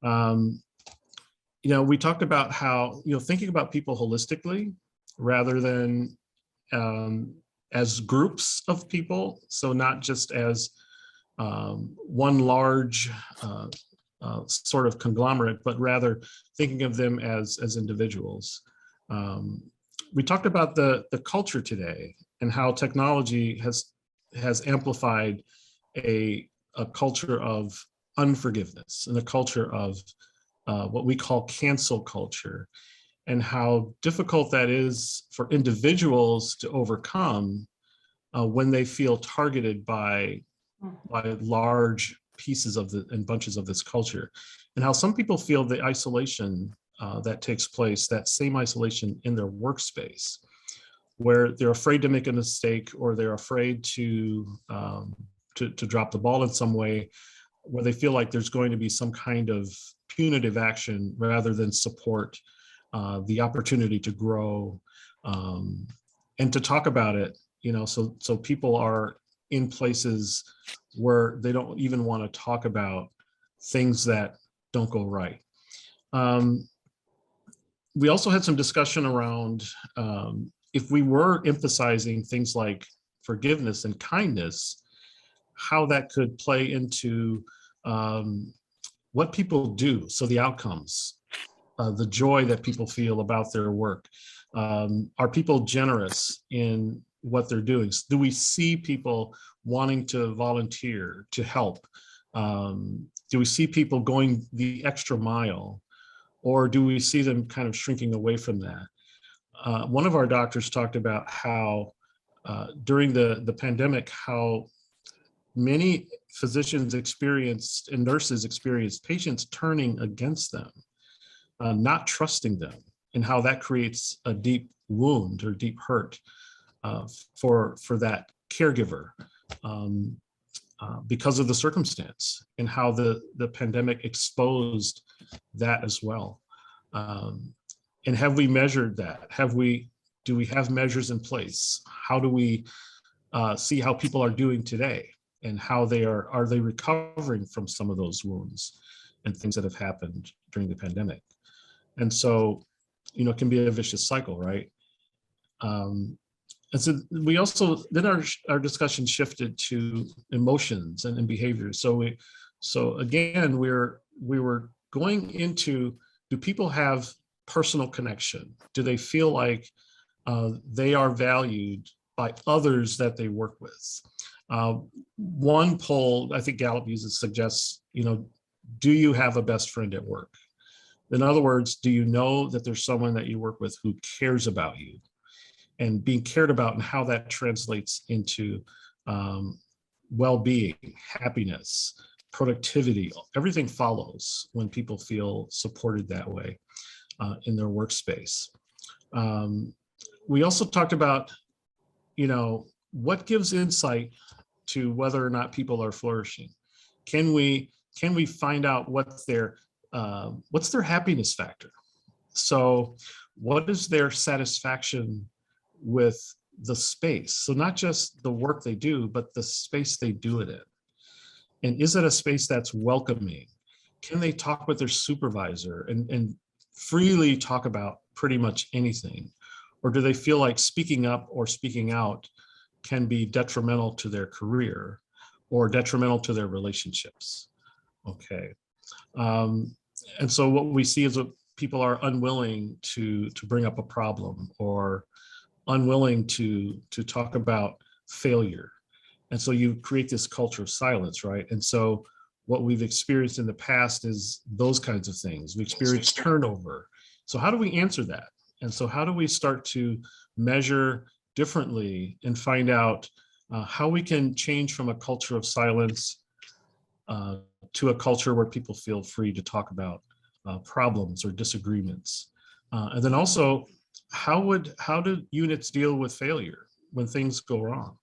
We talked about how, thinking about people holistically rather than as groups of people. So not just as one large sort of conglomerate, but rather thinking of them as individuals. We talked about the culture today and how technology has amplified a culture of unforgiveness and a culture of what we call cancel culture, and how difficult that is for individuals to overcome when they feel targeted by large pieces of and bunches of this culture, and how some people feel the isolation that takes place, that same isolation in their workspace, where they're afraid to make a mistake, or they're afraid to drop the ball in some way, where they feel like there's going to be some kind of punitive action rather than support the opportunity to grow and to talk about it. So people are in places where they don't even want to talk about things that don't go right. We also had some discussion around if we were emphasizing things like forgiveness and kindness, how that could play into what people do. So the outcomes, the joy that people feel about their work. Are people generous in what they're doing? Do we see people wanting to volunteer, to help? Do we see people going the extra mile? Or do we see them kind of shrinking away from that? One of our doctors talked about how during the pandemic, how many physicians experienced and nurses experienced patients turning against them, not trusting them, and how that creates a deep wound or deep hurt for that caregiver because of the circumstance, and how the pandemic exposed that as well. And have we measured that? Do we have measures in place? How do we see how people are doing today, and how are they recovering from some of those wounds and things that have happened during the pandemic? And so, it can be a vicious cycle, right? And so we also, then our discussion shifted to emotions and behaviors. So again, we were going into, do people have personal connection? Do they feel like they are valued by others that they work with? One poll, I think Gallup suggests, do you have a best friend at work? In other words, do you know that there's someone that you work with who cares about you? And being cared about, and how that translates into well-being, happiness, productivity, everything follows when people feel supported that way in their workspace. We also talked about, what gives insight to whether or not people are flourishing? Can we find out what's their happiness factor? So what is their satisfaction with the space? So not just the work they do, but the space they do it in. And is it a space that's welcoming? Can they talk with their supervisor and freely talk about pretty much anything? Or do they feel like speaking up or speaking out can be detrimental to their career or detrimental to their relationships? Okay. And so what we see is that people are unwilling to bring up a problem, or unwilling to talk about failure. And so you create this culture of silence, right? And so what we've experienced in the past is those kinds of things. We experienced turnover. So how do we answer that? And so how do we start to measure differently and find out how we can change from a culture of silence to a culture where people feel free to talk about problems or disagreements? And then also, how do units deal with failure when things go wrong?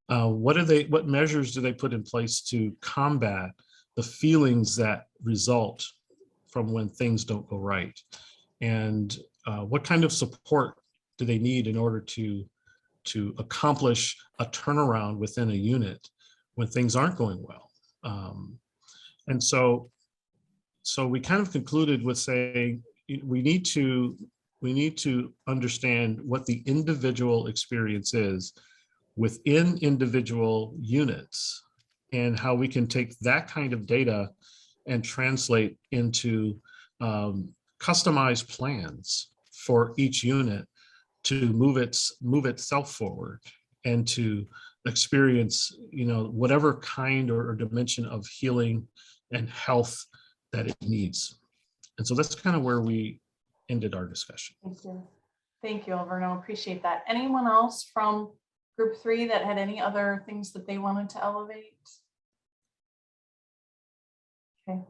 What measures do they put in place to combat the feelings that result from when things don't go right? And what kind of support do they need in order to accomplish a turnaround within a unit when things aren't going well? And so, So we kind of concluded with saying we need to understand what the individual experience is within individual units, and how we can take that kind of data and translate into customized plans for each unit to move itself forward and to experience, whatever kind or dimension of healing and health that it needs. And so that's kind of where we ended our discussion. Thank you. Thank you, Alverno. Appreciate that. Anyone else from group 3 that had any other things that they wanted to elevate? Okay.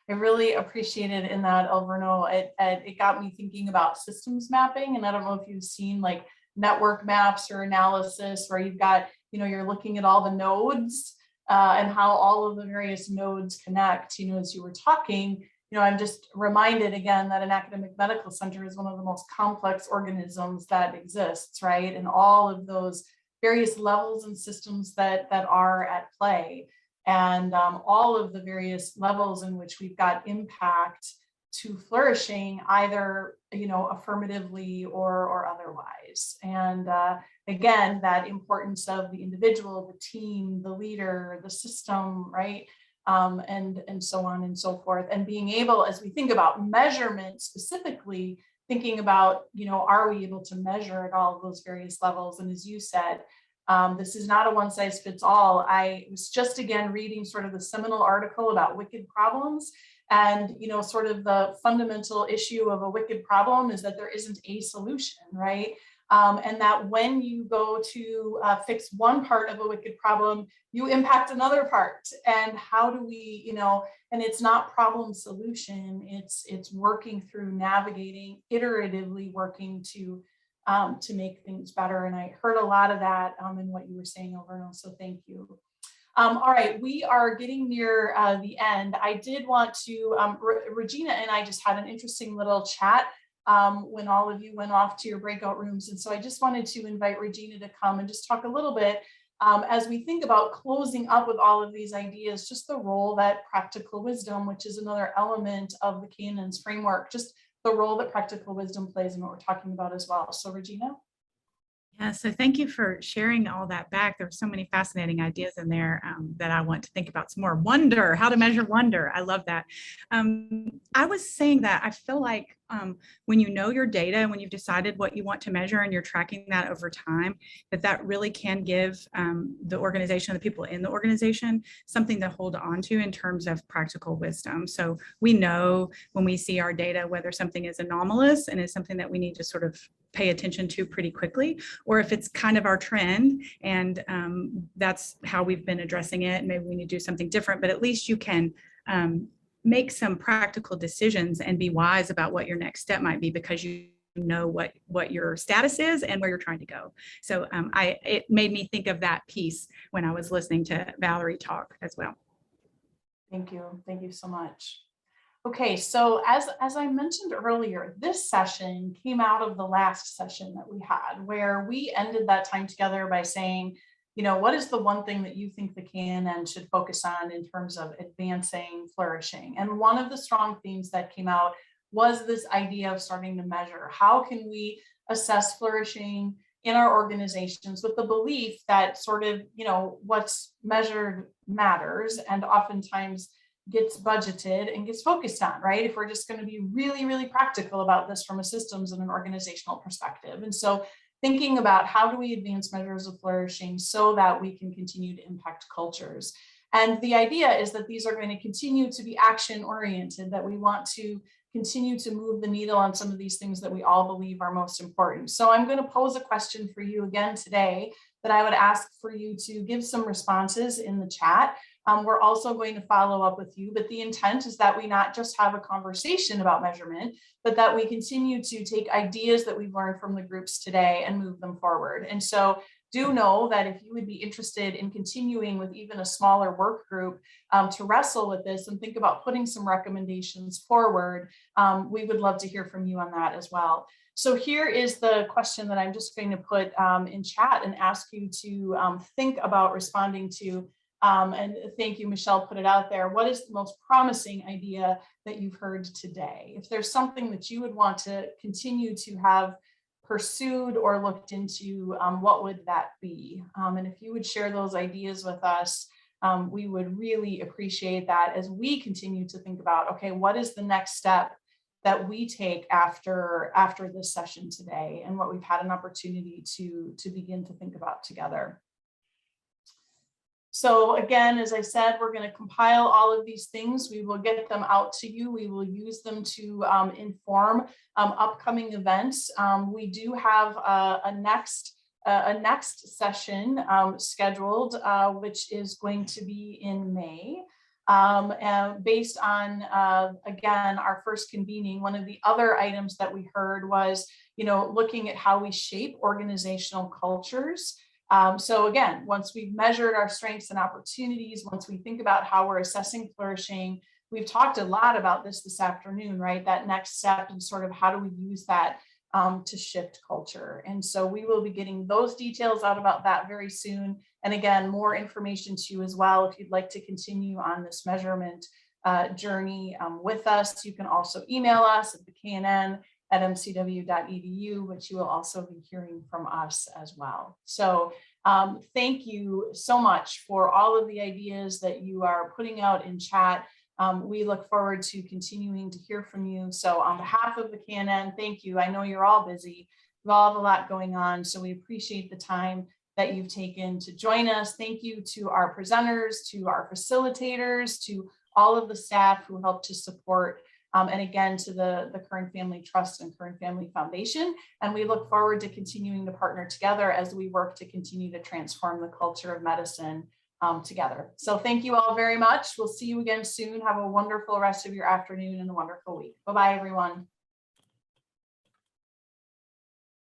I really appreciated in that, Alverno. It got me thinking about systems mapping. And I don't know if you've seen like network maps or analysis where you've got, you're looking at all the nodes and how all of the various nodes connect. As you were talking, I'm just reminded again that an academic medical center is one of the most complex organisms that exists, right? And all of those various levels and systems that are at play, and all of the various levels in which we've got impact to flourishing, either affirmatively or otherwise. And again, that importance of the individual, the team, the leader, the system, right? And so on and so forth. And being able, as we think about measurement specifically, thinking about, are we able to measure at all of those various levels? And as you said, this is not a one size fits all. I was just again reading sort of the seminal article about wicked problems. And, sort of the fundamental issue of a wicked problem is that there isn't a solution, right? And that when you go to fix one part of a wicked problem, you impact another part. And how do we, and it's not problem solution, it's working through navigating, iteratively working to make things better. And I heard a lot of that in what you were saying, Alverno, so thank you. All right, we are getting near the end. I did want to, Regina and I just had an interesting little chat when all of you went off to your breakout rooms. And so I just wanted to invite Regina to come and just talk a little bit as we think about closing up with all of these ideas, just the role that practical wisdom, which is another element of the Cannon's framework, just the role that practical wisdom plays in what we're talking about as well. So Regina? Yeah, so thank you for sharing all that back. There were so many fascinating ideas in there that I want to think about some more. Wonder, how to measure wonder. I love that. I was saying that I feel like when you know your data and when you've decided what you want to measure and you're tracking that over time, that really can give the organization, the people in the organization, something to hold on to in terms of practical wisdom. So we know when we see our data whether something is anomalous and is something that we need to sort of pay attention to pretty quickly, or if it's kind of our trend and that's how we've been addressing it, and maybe we need to do something different, but at least you can make some practical decisions and be wise about what your next step might be, because you know what your status is and where you're trying to go. So it made me think of that piece when I was listening to Valerie talk as well. Thank you. Thank you so much. Okay, so as I mentioned earlier, this session came out of the last session that we had, where we ended that time together by saying, what is the one thing that you think the Cannon should focus on in terms of advancing flourishing? And one of the strong themes that came out was this idea of starting to measure. How can we assess flourishing in our organizations with the belief that sort of, what's measured matters and oftentimes gets budgeted and gets focused on, right? If we're just going to be really, really practical about this from a systems and an organizational perspective. And so thinking about how do we advance measures of flourishing so that we can continue to impact cultures. And the idea is that these are going to continue to be action oriented, that we want to continue to move the needle on some of these things that we all believe are most important. So I'm going to pose a question for you again today that I would ask for you to give some responses in the chat. We're also going to follow up with you, but the intent is that we not just have a conversation about measurement, but that we continue to take ideas that we've learned from the groups today and move them forward. And so do know that if you would be interested in continuing with even a smaller work group to wrestle with this and think about putting some recommendations forward, we would love to hear from you on that as well. So here is the question that I'm just going to put in chat and ask you to think about responding to. And thank you, Michelle, put it out there. What is the most promising idea that you've heard today? If there's something that you would want to continue to have pursued or looked into, what would that be? And if you would share those ideas with us, we would really appreciate that as we continue to think about, okay, what is the next step that we take after this session today, and what we've had an opportunity to begin to think about together. So again, as I said, we're going to compile all of these things. We will get them out to you. We will use them to inform upcoming events. We do have a next session scheduled, which is going to be in May. And based on, again, our first convening, one of the other items that we heard was, looking at how we shape organizational cultures. So again, once we've measured our strengths and opportunities, once we think about how we're assessing flourishing, we've talked a lot about this afternoon, right? That next step and sort of how do we use that to shift culture. And so we will be getting those details out about that very soon. And again, more information to you as well. If you'd like to continue on this measurement journey with us, you can also email us at theknn@mcw.edu, which you will also be hearing from us as well. So thank you so much for all of the ideas that you are putting out in chat. We look forward to continuing to hear from you. So on behalf of the KNN, thank you. I know you're all busy. We all have a lot going on, so we appreciate the time that you've taken to join us. Thank you to our presenters, to our facilitators, to all of the staff who helped to support, and again, to the Kern Family Trust and Kern Family Foundation. And we look forward to continuing to partner together as we work to continue to transform the culture of medicine together. So thank you all very much. We'll see you again soon. Have a wonderful rest of your afternoon and a wonderful week. Bye-bye, everyone.